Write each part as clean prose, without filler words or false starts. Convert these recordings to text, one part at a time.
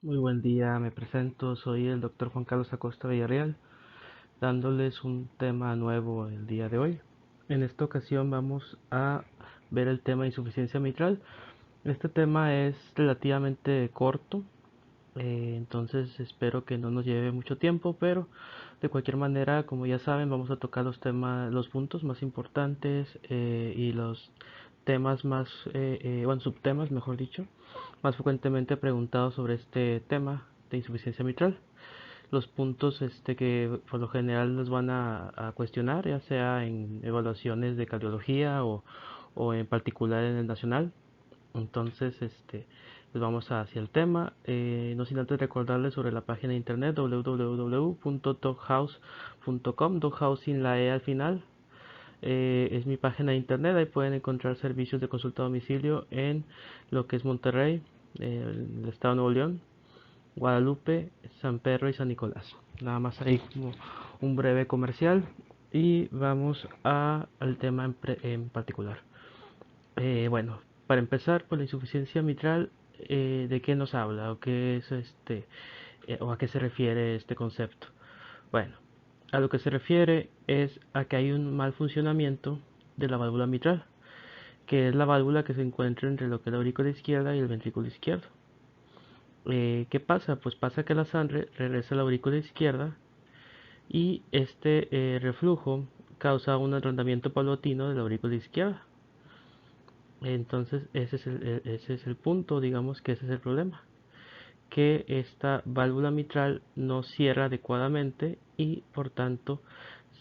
Muy buen día, me presento, soy el doctor Juan Carlos Acosta Villarreal, dándoles un tema nuevo el día de hoy. En esta ocasión vamos a ver el tema de insuficiencia mitral. Este tema es relativamente corto, entonces espero que no nos lleve mucho tiempo, pero de cualquier manera, como ya saben, vamos a tocar los puntos más importantes y los temas más, bueno, subtemas, mejor dicho, más frecuentemente preguntados sobre este tema de insuficiencia mitral. Los puntos que por lo general nos van a cuestionar, ya sea en evaluaciones de cardiología o en particular en el nacional. Entonces, pues vamos hacia el tema. No sin antes recordarles sobre la página de internet www.doghouse.com, doghouse sin la E al final. Es mi página de internet, ahí pueden encontrar servicios de consulta a domicilio en lo que es Monterrey, el estado de Nuevo León, Guadalupe, San Pedro y San Nicolás. Nada más ahí como un breve comercial y vamos al tema en particular. Bueno, para empezar, por la insuficiencia mitral, ¿de qué nos habla o qué es o a qué se refiere este concepto? Bueno, a lo que se refiere es a que hay un mal funcionamiento de la válvula mitral, que es la válvula que se encuentra entre lo que es la aurícula izquierda y el ventrículo izquierdo. ¿Qué pasa? Pues pasa que la sangre regresa a la aurícula izquierda y este reflujo causa un agrandamiento paulatino de la aurícula izquierda. Entonces ese es el punto, digamos que ese es el problema, que esta válvula mitral no cierra adecuadamente y por tanto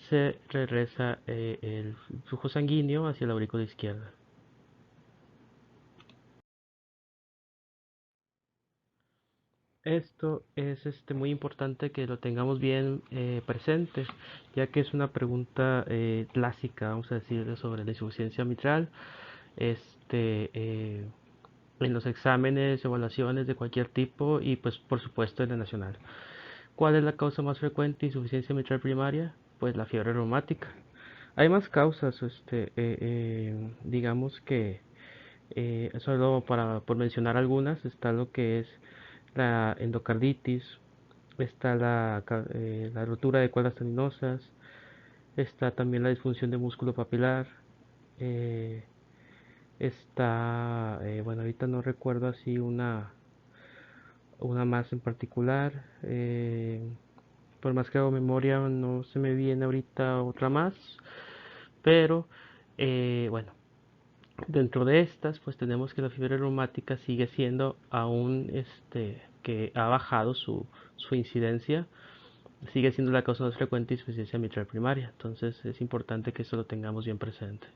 se regresa el flujo sanguíneo hacia la aurícula izquierda. Esto es muy importante que lo tengamos bien presente, ya que es una pregunta clásica, vamos a decir, sobre la insuficiencia mitral. Este, eh, en los exámenes, evaluaciones de cualquier tipo y pues por supuesto en el nacional. ¿Cuál es la causa más frecuente de insuficiencia mitral primaria? Pues la fiebre reumática. Hay más causas, digamos que solo por mencionar algunas, está lo que es la endocarditis, está la rotura de cuerdas tendinosas, está también la disfunción de músculo papilar, eh, está, bueno, ahorita no recuerdo así una más en particular, por más que hago memoria no se me viene ahorita otra más, pero bueno, dentro de estas, pues tenemos que la fiebre reumática sigue siendo aún que ha bajado su incidencia, sigue siendo la causa más frecuente de insuficiencia mitral primaria. Entonces es importante que eso lo tengamos bien presente.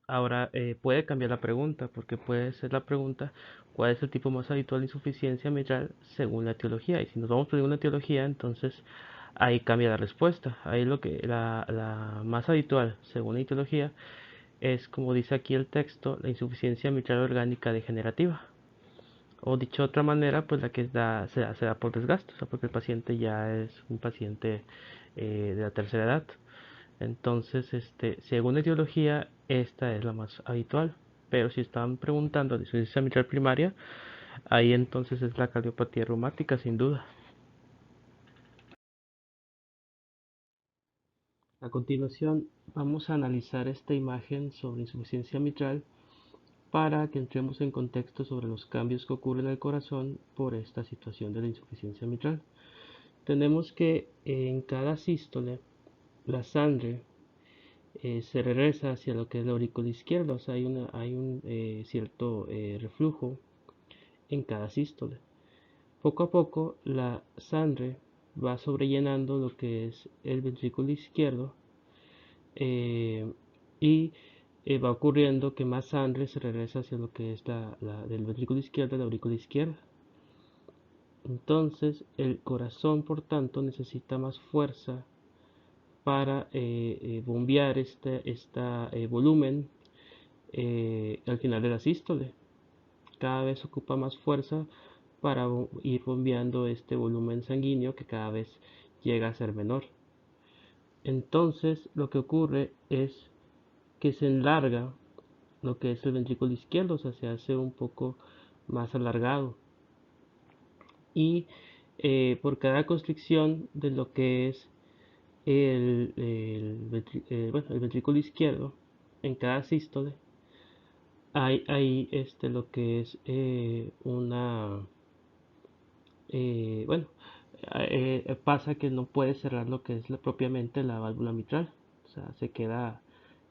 Ahora puede cambiar la pregunta, porque puede ser la pregunta cuál es el tipo más habitual de insuficiencia mitral según la etiología. Y si nos vamos por una etiología, entonces ahí cambia la respuesta. Ahí la más habitual según la etiología es, como dice aquí el texto, la insuficiencia mitral orgánica degenerativa. O dicho de otra manera, pues la que se da por desgaste, o sea, porque el paciente ya es un paciente de la tercera edad. Entonces, según la etiología, esta es la más habitual. Pero si están preguntando de insuficiencia mitral primaria, ahí entonces es la cardiopatía reumática, sin duda. A continuación, vamos a analizar esta imagen sobre insuficiencia mitral para que entremos en contexto sobre los cambios que ocurren en el corazón por esta situación de la insuficiencia mitral. Tenemos que en cada sístole la sangre se regresa hacia lo que es la aurícula izquierda, o sea, hay un cierto reflujo en cada sístole. Poco a poco la sangre va sobrellenando lo que es el ventrículo izquierdo eh, y va ocurriendo que más sangre se regresa hacia lo que es del ventrículo izquierdo a la aurícula izquierda. Entonces el corazón, por tanto, necesita más fuerza para bombear este volumen al final de la sístole. Cada vez ocupa más fuerza para ir bombeando este volumen sanguíneo que cada vez llega a ser menor. Entonces lo que ocurre es que se enlarga lo que es el ventrículo izquierdo, o sea, se hace un poco más alargado. Y por cada constricción de lo que es bueno, el ventrículo izquierdo, en cada sístole, hay lo que es bueno, pasa que no puede cerrar lo que es propiamente la válvula mitral, o sea, se queda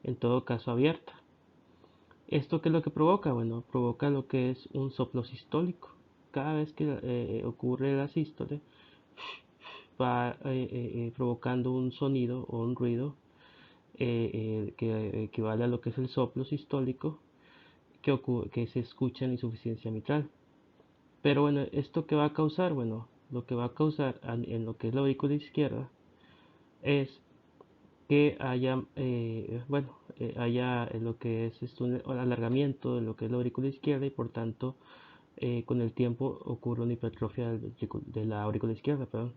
en todo caso abierta. ¿Esto qué es lo que provoca? Bueno, provoca lo que es un soplo sistólico. Cada vez que ocurre la sístole, va provocando un sonido o un ruido que equivale a lo que es el soplo sistólico que se escucha en insuficiencia mitral. Pero bueno, ¿esto qué va a causar? Bueno, lo que va a causar en lo que es la aurícula izquierda es que haya, haya lo que es un alargamiento de lo que es la aurícula izquierda y por tanto con el tiempo ocurre una hipertrofia de la aurícula izquierda, perdón.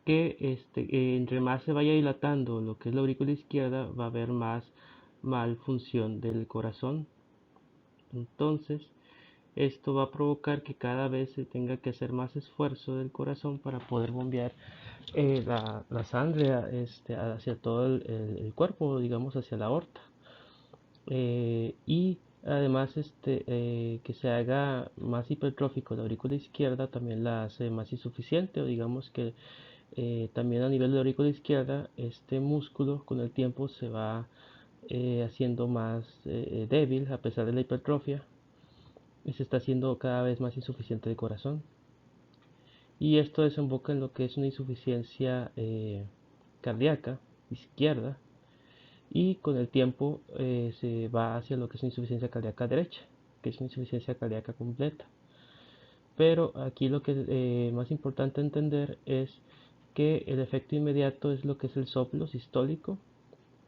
Que entre más se vaya dilatando lo que es la aurícula izquierda, va a haber más malfunción del corazón. Entonces, esto va a provocar que cada vez se tenga que hacer más esfuerzo del corazón para poder bombear la sangre hacia todo el cuerpo, digamos hacia la aorta. Y además que se haga más hipertrófico la aurícula izquierda también la hace más insuficiente, o digamos que también a nivel de la aurícula izquierda este músculo con el tiempo se va haciendo más débil a pesar de la hipertrofia y se está haciendo cada vez más insuficiente el corazón. Y esto desemboca en lo que es una insuficiencia cardíaca izquierda y con el tiempo se va hacia lo que es una insuficiencia cardíaca derecha, que es una insuficiencia cardíaca completa. Pero aquí lo que es más importante entender es que el efecto inmediato es lo que es el soplo sistólico,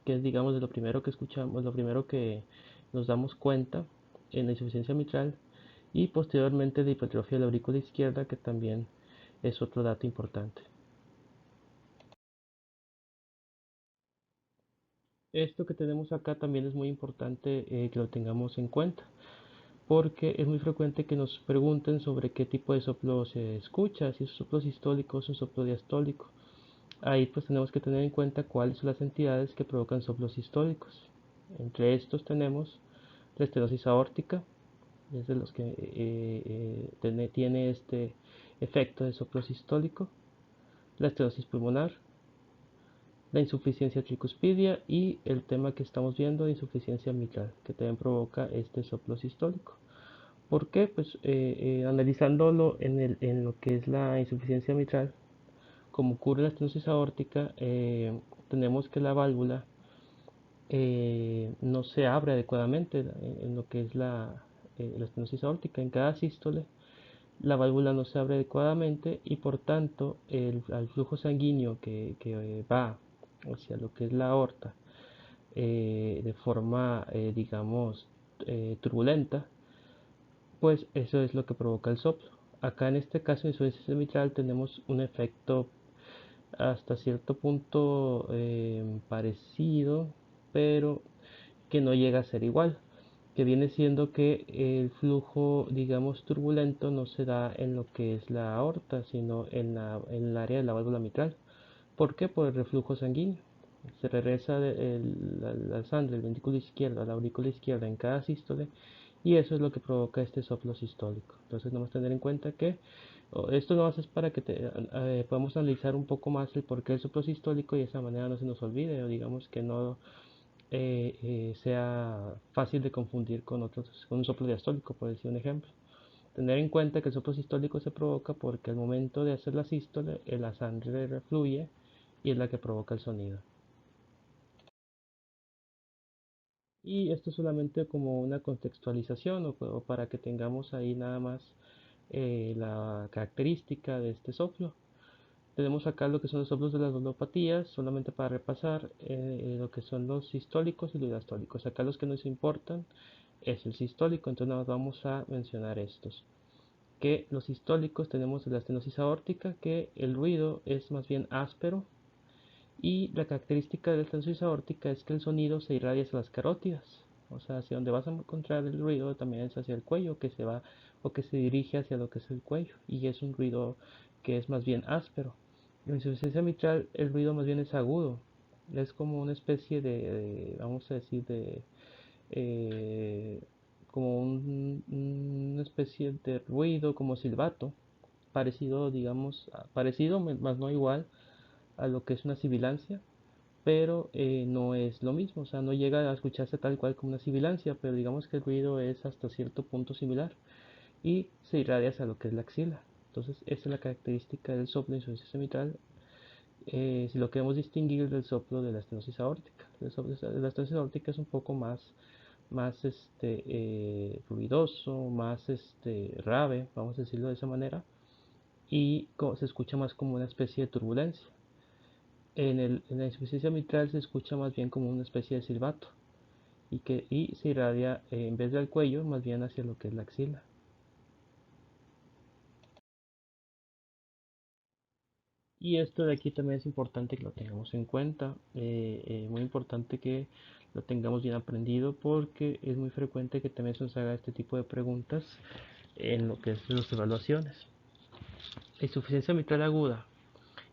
que es digamos de lo primero que escuchamos, lo primero que nos damos cuenta en la insuficiencia mitral y posteriormente la hipertrofia de la aurícula izquierda, que también es otro dato importante. Esto que tenemos acá también es muy importante que lo tengamos en cuenta, porque es muy frecuente que nos pregunten sobre qué tipo de soplo se escucha, si es un soplo sistólico o es un soplo diastólico. Ahí pues tenemos que tener en cuenta cuáles son las entidades que provocan soplos sistólicos. Entre estos tenemos la estenosis aórtica, es de los que tiene este efecto de soplo sistólico, la estenosis pulmonar, la insuficiencia tricuspidia y el tema que estamos viendo de insuficiencia mitral, que también provoca este soplo sistólico. ¿Por qué? Pues analizándolo en lo que es la insuficiencia mitral, como ocurre en la estenosis aórtica, tenemos que la válvula no se abre adecuadamente en lo que es la estenosis aórtica. En cada sístole, la válvula no se abre adecuadamente y por tanto el flujo sanguíneo que va hacia lo que es la aorta de forma, digamos, turbulenta, pues eso es lo que provoca el soplo. Acá en este caso en insuficiencia mitral tenemos un efecto hasta cierto punto parecido, pero que no llega a ser igual, que viene siendo que el flujo, digamos, turbulento no se da en lo que es la aorta, sino en el área de la válvula mitral. ¿Por qué? Por el reflujo sanguíneo. Se regresa la sangre del ventrículo izquierdo a la aurícula izquierda en cada sístole y eso es lo que provoca este soplo sistólico. Entonces, vamos a tener en cuenta que esto no es para que podamos analizar un poco más el porqué del soplo sistólico y de esa manera no se nos olvide o digamos que no sea fácil de confundir con un soplo diastólico, por decir un ejemplo. Tener en cuenta que el soplo sistólico se provoca porque al momento de hacer la sístole, la sangre refluye y es la que provoca el sonido. Y esto es solamente como una contextualización o para que tengamos ahí nada más la característica de este soplo. Tenemos acá lo que son los soplos de las valvopatías, solamente para repasar lo que son los sistólicos y los diastólicos. Acá los que nos importan es el sistólico, entonces nada más vamos a mencionar estos. Que los sistólicos tenemos la estenosis aórtica, que el ruido es más bien áspero, y la característica de la estenosis aórtica es que el sonido se irradia hacia las carótidas. O sea, hacia donde vas a encontrar el ruido también es hacia el cuello, que se va o que se dirige hacia lo que es el cuello. Y es un ruido que es más bien áspero. En insuficiencia mitral el ruido más bien es agudo. Es como una especie vamos a decir, eh, como una especie de ruido, como silbato, parecido, digamos, parecido, más no igual a lo que es una sibilancia, pero no es lo mismo, o sea, no llega a escucharse tal cual como una sibilancia, pero digamos que el ruido es hasta cierto punto similar y se irradia hacia lo que es la axila. Entonces, esa es la característica del soplo de insuficiencia mitral, si lo queremos distinguir del soplo de la estenosis aórtica. El soplo de la estenosis aórtica es un poco más ruidoso, más grave, vamos a decirlo de esa manera, y se escucha más como una especie de turbulencia. En la insuficiencia mitral se escucha más bien como una especie de silbato y se irradia en vez del cuello más bien hacia lo que es la axila. Y esto de aquí también es importante que lo tengamos en cuenta, muy importante que lo tengamos bien aprendido porque es muy frecuente que también se nos haga este tipo de preguntas en lo que es las evaluaciones. La insuficiencia mitral aguda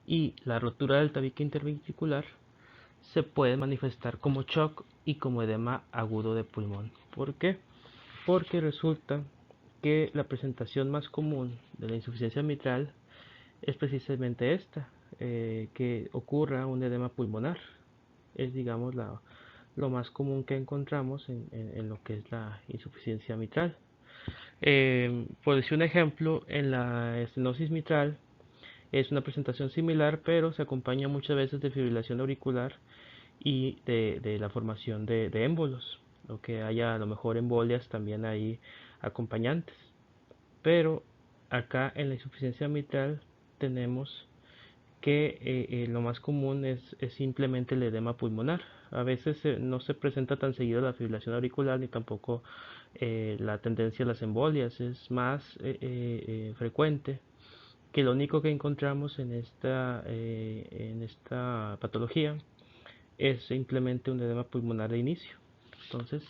y la rotura del tabique interventricular se puede manifestar como shock y como edema agudo de pulmón. ¿Por qué? Porque resulta que la presentación más común de la insuficiencia mitral es precisamente esta, que ocurra un edema pulmonar. Es, digamos, lo más común que encontramos en lo que es la insuficiencia mitral. Por decir un ejemplo, en la estenosis mitral es una presentación similar, pero se acompaña muchas veces de fibrilación auricular y de la formación de émbolos, o que haya a lo mejor embolias también ahí acompañantes. Pero acá en la insuficiencia mitral tenemos que lo más común es simplemente el edema pulmonar. A veces no se presenta tan seguido la fibrilación auricular ni tampoco la tendencia a las embolias. Es más frecuente que lo único que encontramos en esta patología es simplemente un edema pulmonar de inicio. Entonces,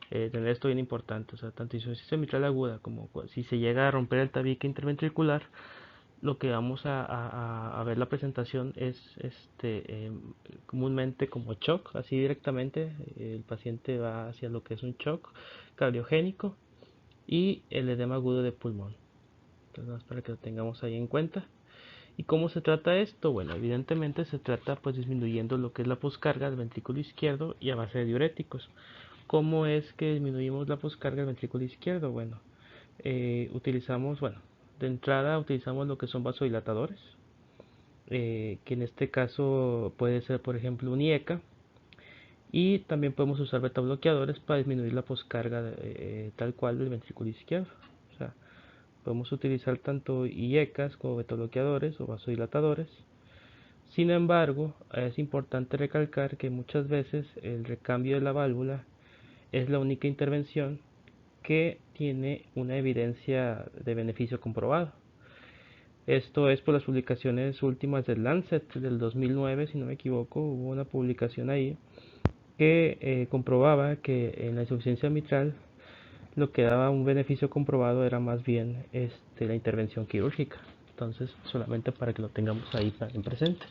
tener esto bien importante, o sea, tanto insuficiencia mitral aguda como si se llega a romper el tabique interventricular, lo que vamos a ver la presentación es comúnmente como shock, así directamente, el paciente va hacia lo que es un shock cardiogénico y el edema agudo de pulmón. Entonces, para que lo tengamos ahí en cuenta. ¿Y cómo se trata esto? Bueno, evidentemente se trata pues disminuyendo lo que es la poscarga del ventrículo izquierdo y a base de diuréticos. ¿Cómo es que disminuimos la poscarga del ventrículo izquierdo? Bueno, de entrada utilizamos lo que son vasodilatadores, que en este caso puede ser por ejemplo un IECA, y también podemos usar beta bloqueadores para disminuir la poscarga tal cual del ventrículo izquierdo. O sea, podemos utilizar tanto IECAs como beta bloqueadores o vasodilatadores. Sin embargo, es importante recalcar que muchas veces el recambio de la válvula es la única intervención que tiene una evidencia de beneficio comprobado. Esto es por las publicaciones últimas del Lancet del 2009, si no me equivoco, hubo una publicación ahí que comprobaba que en la insuficiencia mitral lo que daba un beneficio comprobado era más bien la intervención quirúrgica. Entonces, solamente para que lo tengamos ahí en presente.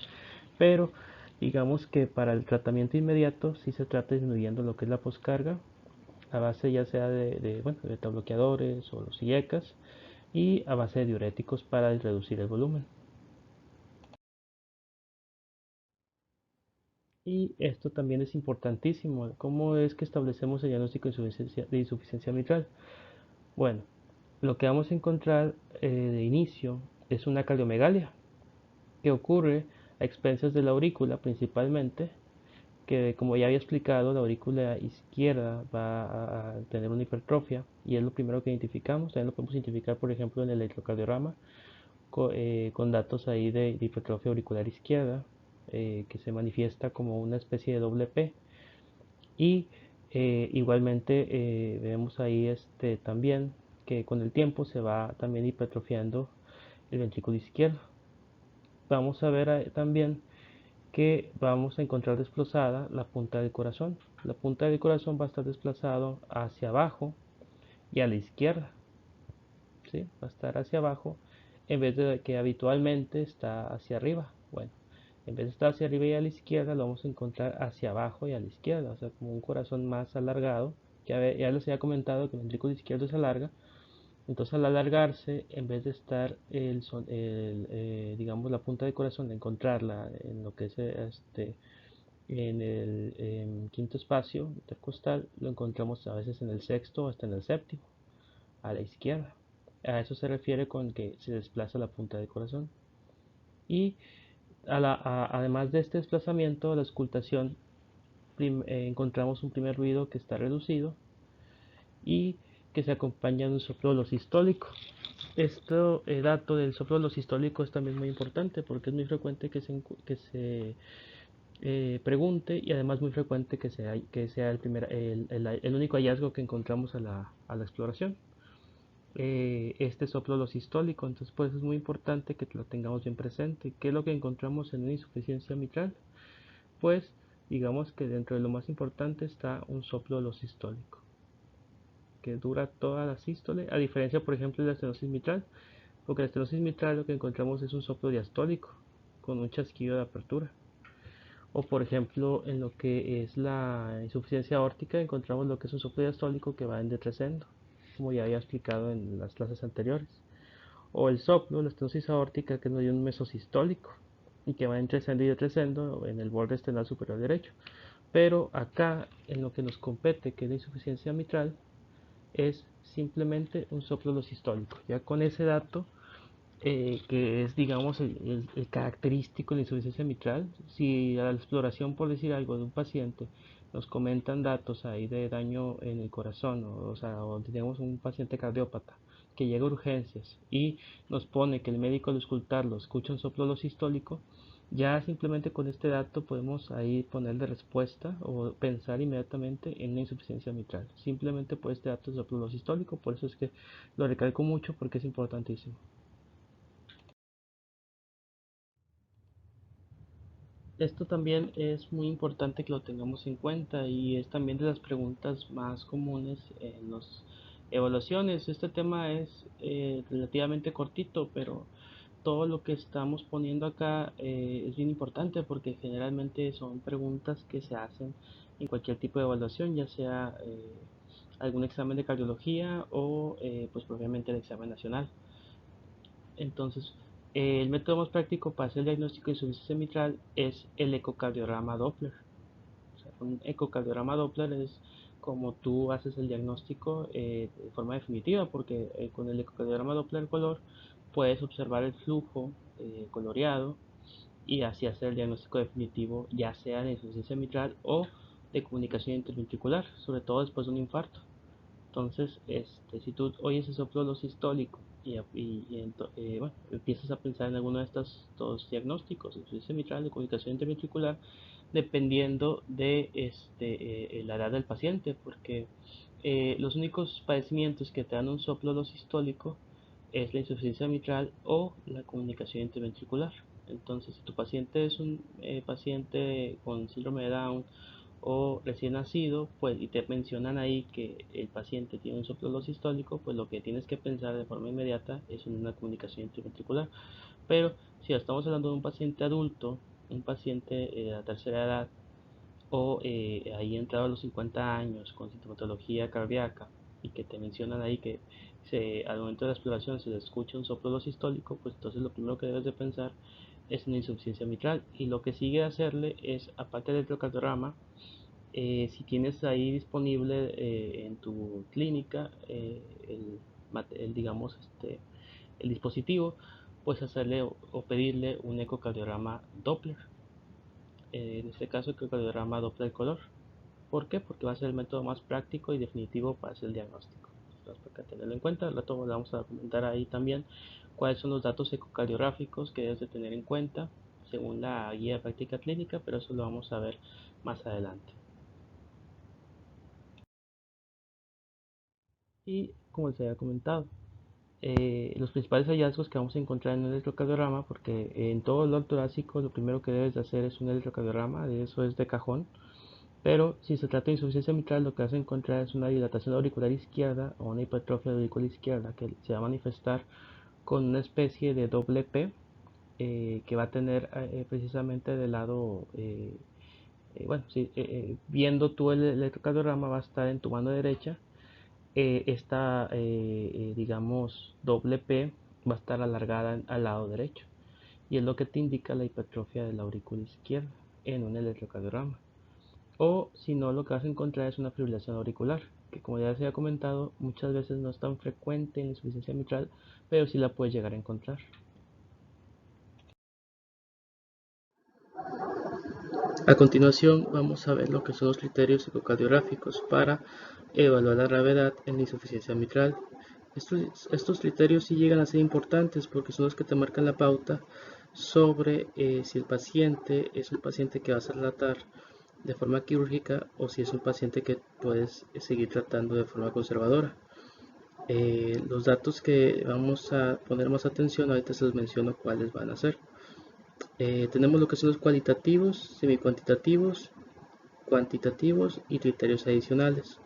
Pero digamos que para el tratamiento inmediato sí se trata disminuyendo lo que es la poscarga a base ya sea de beta bloqueadores o los IECAS y a base de diuréticos para reducir el volumen. Y esto también es importantísimo. ¿Cómo es que establecemos el diagnóstico de insuficiencia mitral? Bueno, lo que vamos a encontrar de inicio es una cardiomegalia que ocurre a expensas de la aurícula principalmente, que como ya había explicado, la aurícula izquierda va a tener una hipertrofia y es lo primero que identificamos. También lo podemos identificar, por ejemplo, en el electrocardiograma con datos ahí de hipertrofia auricular izquierda, que se manifiesta como una especie de doble P. Y igualmente vemos ahí también que con el tiempo se va también hipertrofiando el ventrículo izquierdo. Vamos a ver también que vamos a encontrar desplazada la punta del corazón. La punta del corazón va a estar desplazado hacia abajo y a la izquierda, ¿sí? Va a estar hacia abajo en vez de que habitualmente está hacia arriba. Bueno, en vez de estar hacia arriba y a la izquierda, lo vamos a encontrar hacia abajo y a la izquierda, o sea, como un corazón más alargado. Ya les había comentado que el ventrículo izquierdo se alarga, entonces al alargarse, en vez de estar digamos la punta del corazón, de encontrarla en lo que es en el quinto espacio intercostal, lo encontramos a veces en el sexto o hasta en el séptimo, a la izquierda. A eso se refiere con que se desplaza la punta del corazón. Y además de este desplazamiento, la auscultación, encontramos un primer ruido que está reducido y que se acompaña de un soplo sistólico. Este dato del soplo sistólico es también muy importante porque es muy frecuente que se pregunte, y además muy frecuente que sea el único hallazgo que encontramos a la exploración. Este soplo sistólico, entonces por eso es muy importante que lo tengamos bien presente. ¿Qué es lo que encontramos en una insuficiencia mitral? Pues digamos que dentro de lo más importante está un soplo sistólico que dura toda la sístole, a diferencia por ejemplo de la estenosis mitral, porque la estenosis mitral lo que encontramos es un soplo diastólico con un chasquido de apertura. O por ejemplo en lo que es la insuficiencia aórtica encontramos lo que es un soplo diastólico que va en decrescendo, como ya había explicado en las clases anteriores. O el soplo, la estenosis aórtica, que es un mesosistólico y que va en decrescendo y decrescendo en el borde esternal superior derecho. Pero acá en lo que nos compete, que es la insuficiencia mitral, es simplemente un soplo sistólico. Ya con ese dato, que es, digamos, el característico de la insuficiencia mitral, si a la exploración, por decir algo, de un paciente nos comentan datos ahí de daño en el corazón, o tenemos un paciente cardiópata que llega a urgencias y nos pone que el médico al auscultarlo escucha un soplo sistólico, ya simplemente con este dato podemos ahí ponerle respuesta o pensar inmediatamente en la insuficiencia mitral. Simplemente por este dato de soplo sistólico, por eso es que lo recalco mucho porque es importantísimo. Esto también es muy importante que lo tengamos en cuenta y es también de las preguntas más comunes en las evaluaciones. Este tema es relativamente cortito, pero todo lo que estamos poniendo acá es bien importante porque generalmente son preguntas que se hacen en cualquier tipo de evaluación, ya sea algún examen de cardiología o pues propiamente el examen nacional. Entonces, el método más práctico para hacer el diagnóstico de insuficiencia mitral es el ecocardiograma Doppler. O sea, un ecocardiograma Doppler es como tú haces el diagnóstico de forma definitiva, porque con el ecocardiograma Doppler color puedes observar el flujo coloreado y así hacer el diagnóstico definitivo, ya sea de insuficiencia mitral o de comunicación interventricular, sobre todo después de un infarto. Entonces, si tú oyes ese soplo sistólico bueno, empiezas a pensar en alguno de estos dos diagnósticos, insuficiencia mitral de comunicación interventricular, dependiendo de la edad del paciente, porque los únicos padecimientos que te dan un soplo sistólico es la insuficiencia mitral o la comunicación interventricular. Entonces, si tu paciente es un paciente con síndrome de Down o recién nacido, pues y te mencionan ahí que el paciente tiene un soplo sistólico, pues lo que tienes que pensar de forma inmediata es en una comunicación interventricular. Pero si estamos hablando de un paciente adulto, un paciente de la tercera edad o ahí entrado a los 50 años con sintomatología cardíaca y que te mencionan ahí que al momento de la exploración se le escucha un soplo sistólico, pues entonces lo primero que debes de pensar es una insuficiencia mitral, y lo que sigue hacerle es, aparte del electrocardiograma, si tienes ahí disponible en tu clínica digamos el dispositivo, puedes hacerle o pedirle un ecocardiograma Doppler, en este caso ecocardiograma Doppler color. ¿Por qué? Porque va a ser el método más práctico y definitivo para hacer el diagnóstico. Entonces, para tenerlo en cuenta, al rato vamos a comentar ahí también cuáles son los datos ecocardiográficos que debes de tener en cuenta según la guía de práctica clínica, pero eso lo vamos a ver más adelante. Y como les había comentado, los principales hallazgos que vamos a encontrar en el electrocardiograma, porque en todo el dolor torácico lo primero que debes de hacer es un electrocardiograma, de eso es de cajón. Pero si se trata de insuficiencia mitral, lo que vas a encontrar es una dilatación auricular izquierda o una hipertrofia de la aurícula izquierda que se va a manifestar con una especie de doble P que va a tener precisamente del lado, bueno, sí, viendo tú el electrocardiograma va a estar en tu mano derecha, esta, digamos, doble P va a estar alargada al lado derecho y es lo que te indica la hipertrofia de la aurícula izquierda en un electrocardiograma. O si no, lo que vas a encontrar es una fibrilación auricular, que como ya se ha comentado, muchas veces no es tan frecuente en la insuficiencia mitral, pero sí la puedes llegar a encontrar. A continuación vamos a ver lo que son los criterios ecocardiográficos para evaluar la gravedad en la insuficiencia mitral. Estos criterios sí llegan a ser importantes porque son los que te marcan la pauta sobre si el paciente es un paciente que vas a tratar de forma quirúrgica o si es un paciente que puedes seguir tratando de forma conservadora. Los datos que vamos a poner más atención, ahorita se los menciono cuáles van a ser. Tenemos lo que son los cualitativos, semicuantitativos, cuantitativos y criterios adicionales.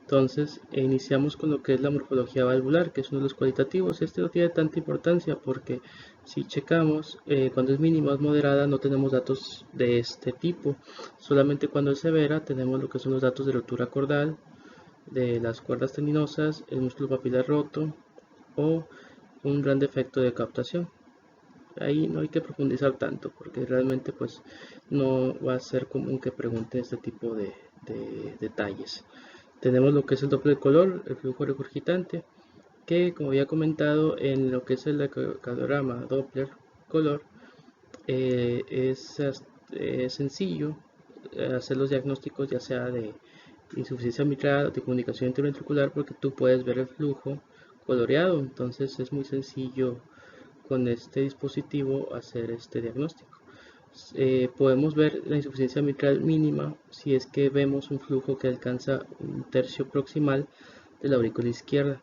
Entonces, iniciamos con lo que es la morfología valvular, que es uno de los cualitativos. Este no tiene tanta importancia porque si checamos, cuando es mínima o moderada no tenemos datos de este tipo. Solamente cuando es severa tenemos lo que son los datos de rotura cordal, de las cuerdas tendinosas, el músculo papilar roto o un gran defecto de captación. Ahí no hay que profundizar tanto porque realmente pues no va a ser común que pregunten este tipo de detalles. Tenemos lo que es el Doppler color, el flujo regurgitante, que como había comentado en lo que es el ecocardiograma Doppler color, es sencillo hacer los diagnósticos ya sea de insuficiencia mitral o de comunicación interventricular porque tú puedes ver el flujo coloreado, entonces es muy sencillo con este dispositivo hacer este diagnóstico. Podemos ver la insuficiencia mitral mínima si es que vemos un flujo que alcanza un tercio proximal de la aurícula izquierda.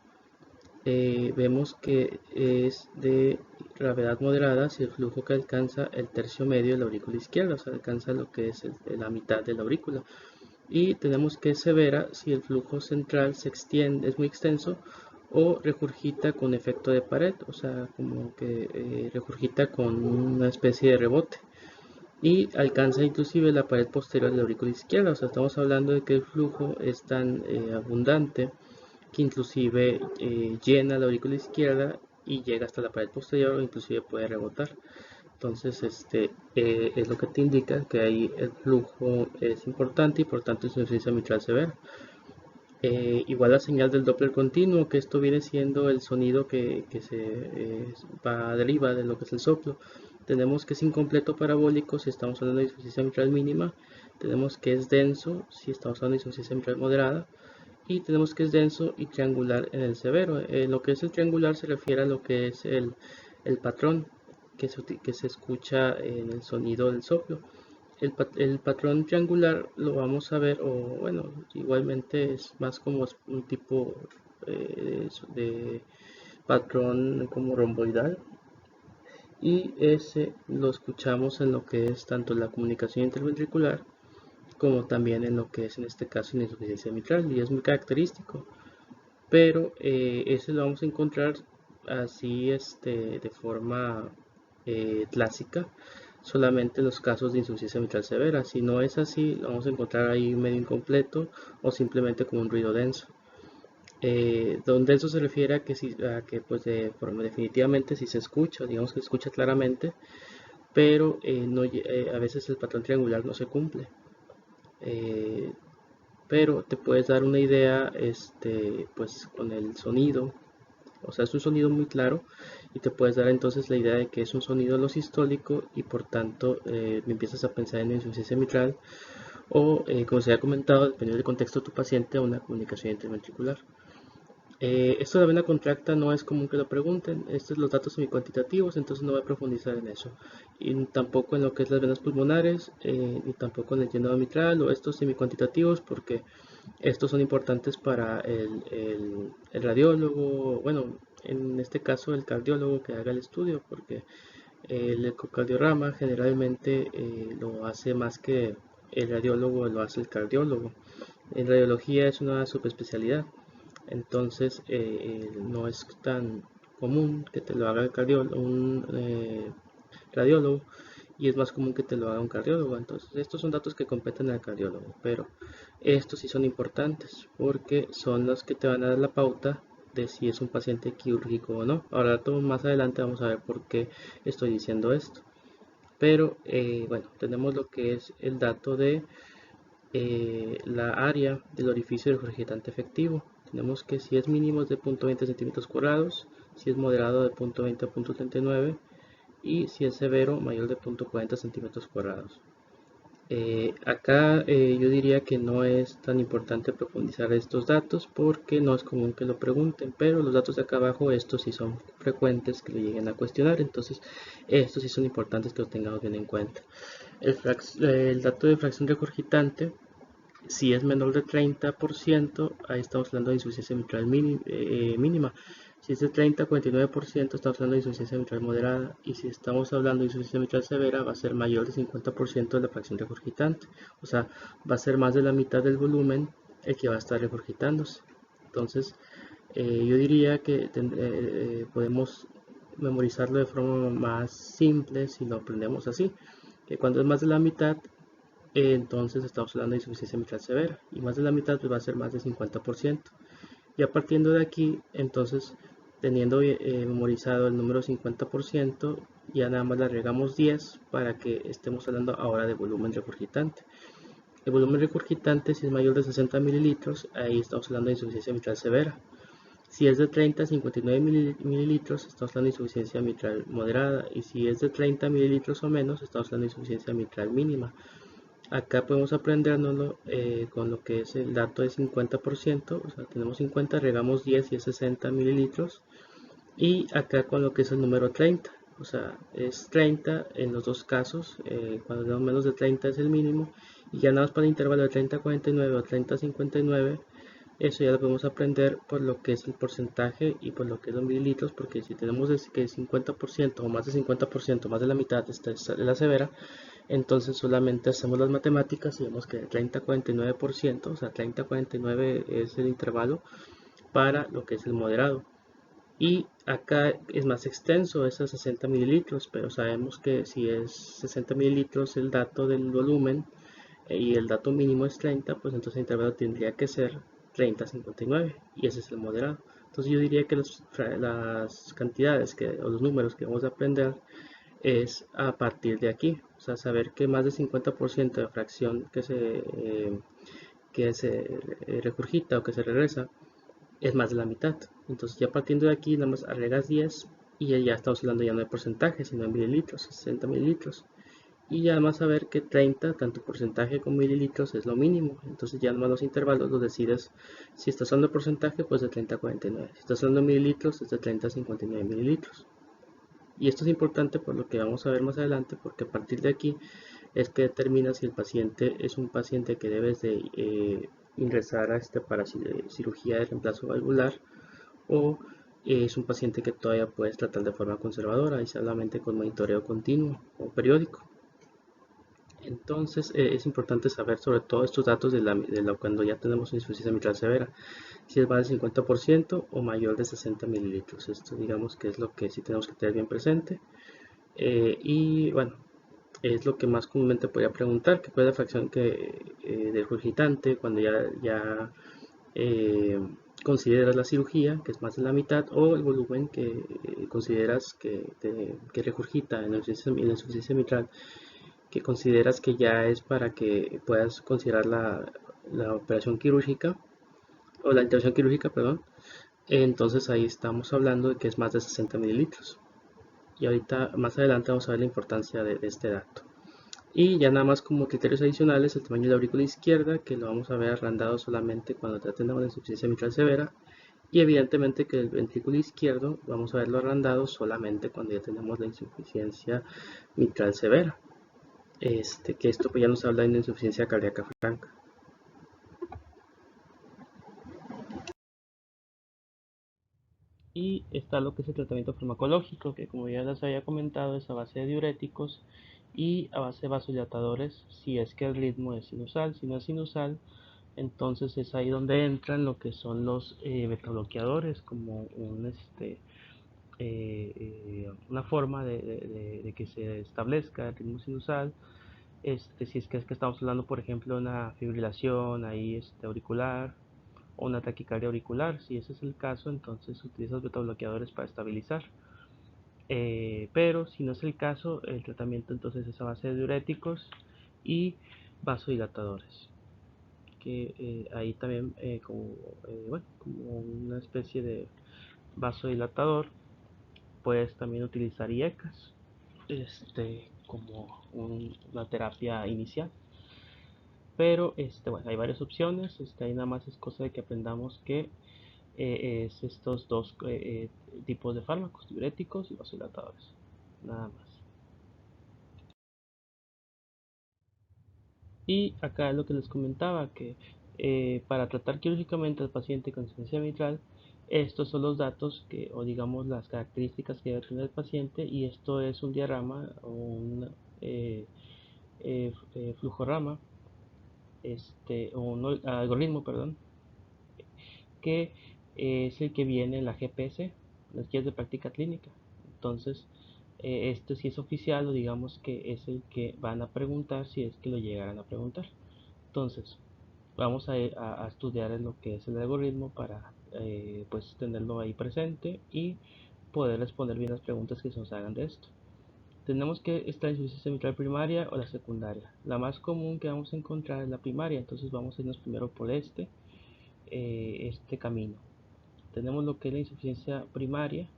Vemos que es de gravedad moderada si el flujo que alcanza el tercio medio de la aurícula izquierda, o sea, alcanza lo que es la mitad de la aurícula. Y tenemos que es severa si el flujo central se extiende, es muy extenso o regurgita con efecto de pared, o sea, como que regurgita con una especie de rebote y alcanza inclusive la pared posterior de la aurícula izquierda, o sea, estamos hablando de que el flujo es tan abundante que inclusive llena la aurícula izquierda y llega hasta la pared posterior o inclusive puede rebotar. Entonces, es lo que te indica que ahí el flujo es importante y por tanto es insuficiencia mitral severa. Igual la señal del Doppler continuo, que esto viene siendo el sonido que va deriva de lo que es el soplo. Tenemos que es incompleto parabólico si estamos hablando de insuficiencia mitral mínima. Tenemos que es denso si estamos hablando de insuficiencia mitral moderada. Y tenemos que es denso y triangular en el severo. Lo que es el triangular se refiere a lo que es el patrón que se escucha en el sonido del soplo. El patrón triangular lo vamos a ver, o bueno, igualmente es más como un tipo de patrón como romboidal. Y ese lo escuchamos en lo que es tanto la comunicación interventricular como también en lo que es en este caso la insuficiencia mitral y es muy característico, pero ese lo vamos a encontrar así de forma clásica solamente en los casos de insuficiencia mitral severa. Si no es así, lo vamos a encontrar ahí medio incompleto o simplemente como un ruido denso. Don denso se refiere a que pues de forma definitivamente si se escucha, digamos que se escucha claramente, pero a veces el patrón triangular no se cumple. Eh, pero te puedes dar una idea pues con el sonido, o sea, es un sonido muy claro y te puedes dar entonces la idea de que es un sonido lo sistólico y por tanto empiezas a pensar en insuficiencia mitral o como se ha comentado, dependiendo del contexto de tu paciente, una comunicación interventricular. Esto de la vena contracta no es común que lo pregunten, estos son los datos semicuantitativos, entonces no voy a profundizar en eso. Y tampoco en lo que es las venas pulmonares, ni tampoco en el llenado mitral o estos semicuantitativos, porque estos son importantes para el radiólogo, bueno, en este caso el cardiólogo que haga el estudio, porque el ecocardiograma generalmente lo hace más que el radiólogo lo hace el cardiólogo. En radiología es una subespecialidad, entonces no es tan común que te lo haga un radiólogo, y es más común que te lo haga un cardiólogo. Entonces estos son datos que competen al cardiólogo, pero estos sí son importantes porque son los que te van a dar la pauta de si es un paciente quirúrgico o no. Ahora más adelante vamos a ver por qué estoy diciendo esto. Pero bueno, tenemos lo que es el dato de la área del orificio del regurgitante efectivo. Tenemos que si es mínimo es de 0.20 centímetros cuadrados, si es moderado de 0.20 a 0.39 y si es severo mayor de 0.40 centímetros cuadrados. Acá yo diría que no es tan importante profundizar estos datos porque no es común que lo pregunten, pero los datos de acá abajo, estos sí son frecuentes que lo lleguen a cuestionar, entonces estos sí son importantes que lo tengamos bien en cuenta. El dato de fracción regurgitante, si es menor de 30%, ahí estamos hablando de insuficiencia mitral mínima. Si es de 30 a 49%, estamos hablando de insuficiencia mitral moderada. Y si estamos hablando de insuficiencia mitral severa, va a ser mayor de 50% de la fracción regurgitante. O sea, va a ser más de la mitad del volumen el que va a estar regurgitándose. Entonces, yo diría que podemos memorizarlo de forma más simple si lo aprendemos así. Que cuando es más de la mitad, entonces estamos hablando de insuficiencia mitral severa, y más de la mitad pues va a ser más del 50%. Ya partiendo de aquí, entonces teniendo memorizado el número 50%, ya nada más le agregamos 10 para que estemos hablando ahora de volumen regurgitante. El volumen regurgitante, si es mayor de 60 mililitros, ahí estamos hablando de insuficiencia mitral severa. Si es de 30 a 59 mililitros, estamos hablando de insuficiencia mitral moderada, y si es de 30 mililitros o menos, estamos hablando de insuficiencia mitral mínima. Acá podemos aprendernoslo con lo que es el dato de 50%, o sea, tenemos 50, regamos 10 y es 60 mililitros. Y acá con lo que es el número 30, o sea, es 30 en los dos casos, cuando tenemos menos de 30 es el mínimo. Y ya nada más para el intervalo de 30 a 49 o 30 a 59, eso ya lo podemos aprender por lo que es el porcentaje y por lo que es los mililitros, porque si tenemos que 50% o más de 50%, más de la mitad esta es la severa, entonces solamente hacemos las matemáticas y vemos que de 30 a 49%, o sea, 30 a 49 es el intervalo para lo que es el moderado. Y acá es más extenso, es a 60 mililitros, pero sabemos que si es 60 mililitros el dato del volumen y el dato mínimo es 30, pues entonces el intervalo tendría que ser 30 a 59, y ese es el moderado. Entonces yo diría que las cantidades o los números que vamos a aprender es a partir de aquí, o sea, saber que más del 50% de fracción que se regurgita o que se regresa es más de la mitad. Entonces ya partiendo de aquí, nada más agregas 10 y ya estamos hablando ya no de porcentaje, sino de mililitros, 60 mililitros. Y ya además saber que 30, tanto porcentaje como mililitros, es lo mínimo. Entonces ya además los intervalos los decides. Si estás hablando de porcentaje, pues de 30 a 49. Si estás hablando de mililitros, es de 30 a 59 mililitros. Y esto es importante por lo que vamos a ver más adelante, porque a partir de aquí es que determina si el paciente es un paciente que debes de ingresar para cirugía de reemplazo valvular, o es un paciente que todavía puedes tratar de forma conservadora y solamente con monitoreo continuo o periódico. Entonces es importante saber sobre todo estos datos cuando ya tenemos insuficiencia mitral severa, si es más del 50% o mayor de 60 mililitros. Esto digamos que es lo que sí tenemos que tener bien presente. Y bueno, es lo que más comúnmente podría preguntar, que cuál es la fracción del regurgitante cuando ya consideras la cirugía, que es más de la mitad, o el volumen que consideras que regurgita en la insuficiencia mitral, que consideras que ya es para que puedas considerar la operación quirúrgica o la intervención quirúrgica, perdón. Entonces ahí estamos hablando de que es más de 60 mililitros. Y ahorita más adelante vamos a ver la importancia de este dato. Y ya nada más como criterios adicionales, el tamaño de la aurícula izquierda, que lo vamos a ver agrandado solamente cuando tratemos de insuficiencia mitral severa. Y evidentemente que el ventrículo izquierdo vamos a verlo agrandado solamente cuando ya tenemos la insuficiencia mitral severa. Que esto pues ya nos habla de una insuficiencia cardíaca franca. Y está lo que es el tratamiento farmacológico, que como ya les había comentado es a base de diuréticos y a base de vasodilatadores si es que el ritmo es sinusal. Si no es sinusal, entonces es ahí donde entran lo que son los betabloqueadores, como una forma de que se establezca el ritmo sinusal. Si es que estamos hablando, por ejemplo, de una fibrilación ahí auricular o una taquicardia auricular. Si ese es el caso, entonces utilizas betabloqueadores para estabilizar. Pero si no es el caso, el tratamiento entonces es a base de diuréticos y vasodilatadores, que ahí también como una especie de vasodilatador puedes también utilizar IECAS como una terapia inicial. Pero bueno, hay varias opciones. Ahí nada más es cosa de que aprendamos que es estos dos tipos de fármacos, diuréticos y vasodilatadores. Nada más. Y acá es lo que les comentaba, que para tratar quirúrgicamente al paciente con insuficiencia mitral, estos son los datos o digamos las características que debe tener el paciente, y esto es un diagrama o un flujorama, o un algoritmo, perdón, que es el que viene en la GPS, las guías de práctica clínica. Entonces, esto sí es oficial, o digamos que es el que van a preguntar si es que lo llegaran a preguntar. Entonces, vamos a estudiar en lo que es el algoritmo para pues tenerlo ahí presente y poder responder bien las preguntas que se nos hagan de esto. Tenemos que estar en insuficiencia mitral primaria o la secundaria. La más común que vamos a encontrar es la primaria, entonces vamos a irnos primero por este camino. Tenemos lo que es la insuficiencia primaria,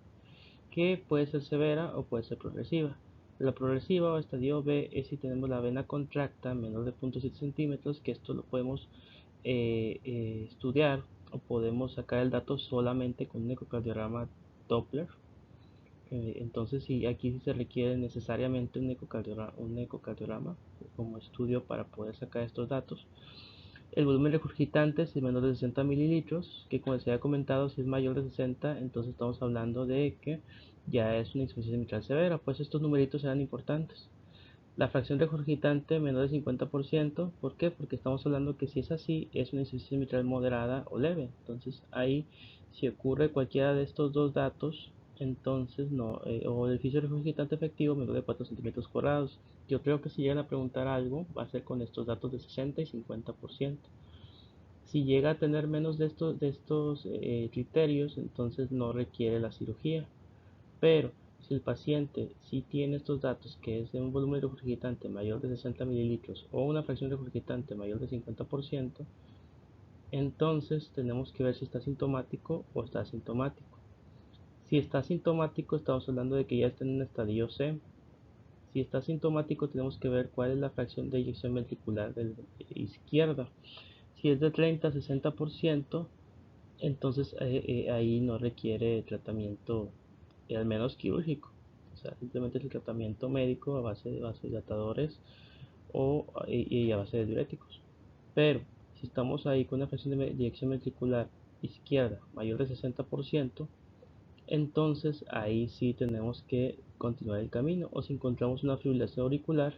que puede ser severa o puede ser progresiva. La progresiva o estadio B es si tenemos la vena contracta menor de 0.7 centímetros, que esto lo podemos estudiar o podemos sacar el dato solamente con un ecocardiograma Doppler. Entonces aquí sí se requiere necesariamente un ecocardiograma como estudio para poder sacar estos datos. El volumen regurgitante es menor de 60 mililitros, que como les había comentado, si es mayor de 60, entonces estamos hablando de que ya es una insuficiencia mitral severa, pues estos numeritos serán importantes. La fracción regurgitante menor de 50%, ¿por qué? Porque estamos hablando que si es así, es una insuficiencia mitral moderada o leve. Entonces ahí, si ocurre cualquiera de estos dos datos, entonces no, o el edificio regurgitante efectivo menor de 4 centímetros cuadrados. Yo creo que si llegan a preguntar algo, va a ser con estos datos de 60 y 50%. Si llega a tener menos de estos criterios, entonces no requiere la cirugía. Pero si el paciente sí tiene estos datos, que es de un volumen regurgitante mayor de 60 mililitros o una fracción regurgitante mayor de 50%, entonces tenemos que ver si está sintomático o está asintomático. Si está sintomático, estamos hablando de que ya está en un estadio C. Si está sintomático, tenemos que ver cuál es la fracción de eyección ventricular de izquierda. Si es de 30 a 60%, entonces ahí no requiere tratamiento, al menos quirúrgico. O sea, simplemente es el tratamiento médico a base de vasodilatadores y a base de diuréticos. Pero si estamos ahí con una fracción de eyección ventricular izquierda mayor de 60%, entonces ahí sí tenemos que continuar el camino. O si encontramos una fibrilación auricular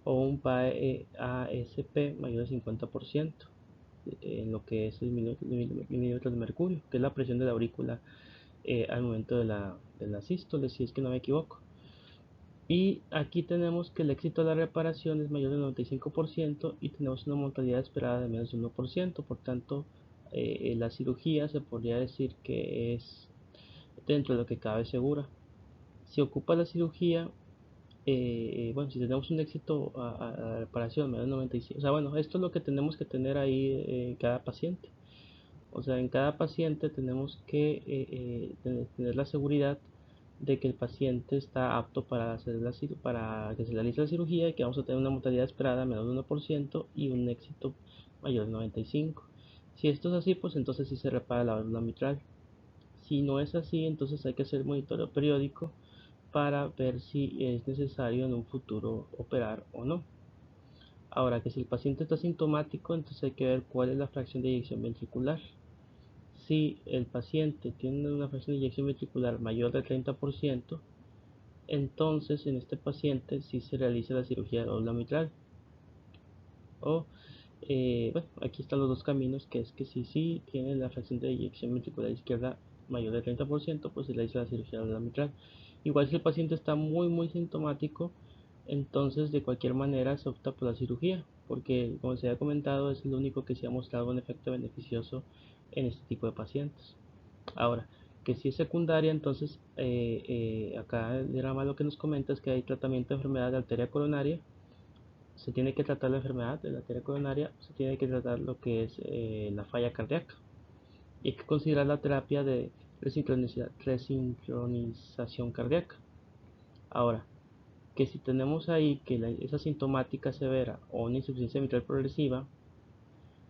o un PAE-ASP mayor de 50%, en lo que es el milímetro de mercurio, que es la presión de la aurícula al momento de la sístole, si es que no me equivoco. Y aquí tenemos que el éxito de la reparación es mayor del 95% y tenemos una mortalidad esperada de menos del 1%. Por tanto, la cirugía se podría decir que es dentro de lo que cabe segura. Si ocupa la cirugía, bueno, si tenemos un éxito a la reparación menos del 95%, o sea, bueno, esto es lo que tenemos que tener ahí en cada paciente. O sea, en cada paciente tenemos que tener la seguridad de que el paciente está apto para que se realice la cirugía y que vamos a tener una mortalidad esperada menor del 1% y un éxito mayor del 95%. Si esto es así, pues entonces sí se repara la válvula mitral. Si no es así, entonces hay que hacer monitoreo periódico para ver si es necesario en un futuro operar o no. Ahora que si el paciente está sintomático, entonces hay que ver cuál es la fracción de eyección ventricular. Si el paciente tiene una fracción de eyección ventricular mayor del 30%, entonces en este paciente sí se realiza la cirugía de válvula mitral. O, bueno, aquí están los dos caminos, que es que si tiene la fracción de eyección ventricular izquierda mayor del 30%, pues se realiza la cirugía de válvula mitral. Igual si el paciente está muy sintomático, entonces de cualquier manera se opta por la cirugía, porque como se ha comentado es lo único que se ha mostrado un efecto beneficioso en este tipo de pacientes. Ahora, que si es secundaria, entonces acá el diagrama lo que nos comenta es que hay tratamiento de enfermedad de arteria coronaria. Se tiene que tratar la enfermedad de la arteria coronaria, se tiene que tratar lo que es la falla cardíaca. Y hay que considerar la terapia de resincronización cardíaca. Ahora, que si tenemos ahí que esa sintomática severa o una insuficiencia mitral progresiva,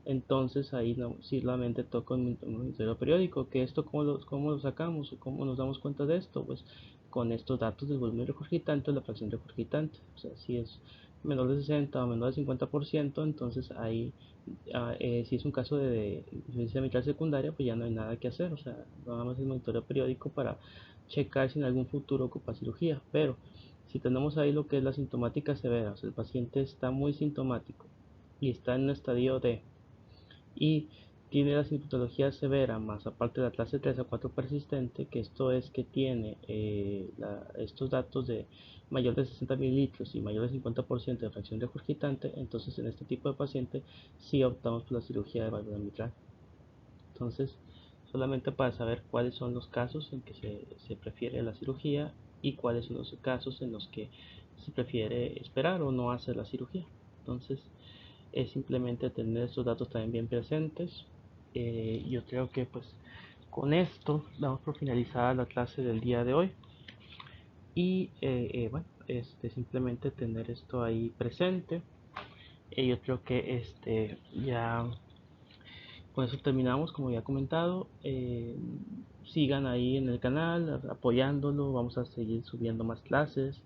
entonces ahí no, solamente toca un monitoreo periódico. Que esto cómo lo sacamos o cómo nos damos cuenta de esto, pues con estos datos del volumen regurgitante o la fracción regurgitante. O sea, si es menor de 60 o menor de 50%, entonces ahí si es un caso de insuficiencia mitral secundaria, pues ya no hay nada que hacer. O sea, nada más el monitoreo periódico para checar si en algún futuro ocupa cirugía. Pero si tenemos ahí lo que es la sintomática severa, o sea, el paciente está muy sintomático y está en un estadio de y tiene la sintomatología severa, más aparte de la clase 3 a 4 persistente, que esto es que tiene estos datos de mayor de 60 mililitros y mayor de 50% de fracción regurgitante, entonces en este tipo de paciente sí optamos por la cirugía de válvula mitral. Entonces, solamente para saber cuáles son los casos en que se prefiere la cirugía y cuáles son los casos en los que se prefiere esperar o no hacer la cirugía. Entonces, es simplemente tener estos datos también bien presentes. Yo creo que pues con esto damos por finalizada la clase del día de hoy y bueno, simplemente tener esto ahí presente. Yo creo que ya con eso terminamos, como ya he comentado. Sigan ahí en el canal apoyándolo, vamos a seguir subiendo más clases.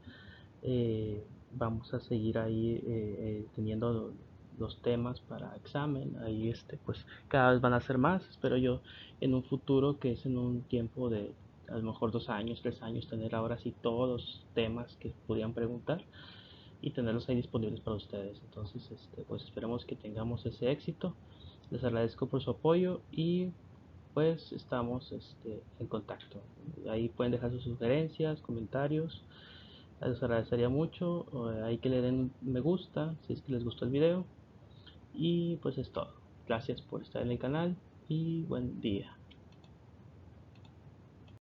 Vamos a seguir ahí teniendo los temas para examen. Ahí pues cada vez van a ser más, espero yo en un futuro, que es en un tiempo de a lo mejor 2 años, 3 años, tener ahora sí todos los temas que podían preguntar y tenerlos ahí disponibles para ustedes. Entonces pues esperemos que tengamos ese éxito. Les agradezco por su apoyo y pues estamos en contacto. Ahí pueden dejar sus sugerencias, comentarios. Les agradecería mucho. Ahí que le den me gusta si es que les gustó el video. Y pues es todo. Gracias por estar en el canal y buen día.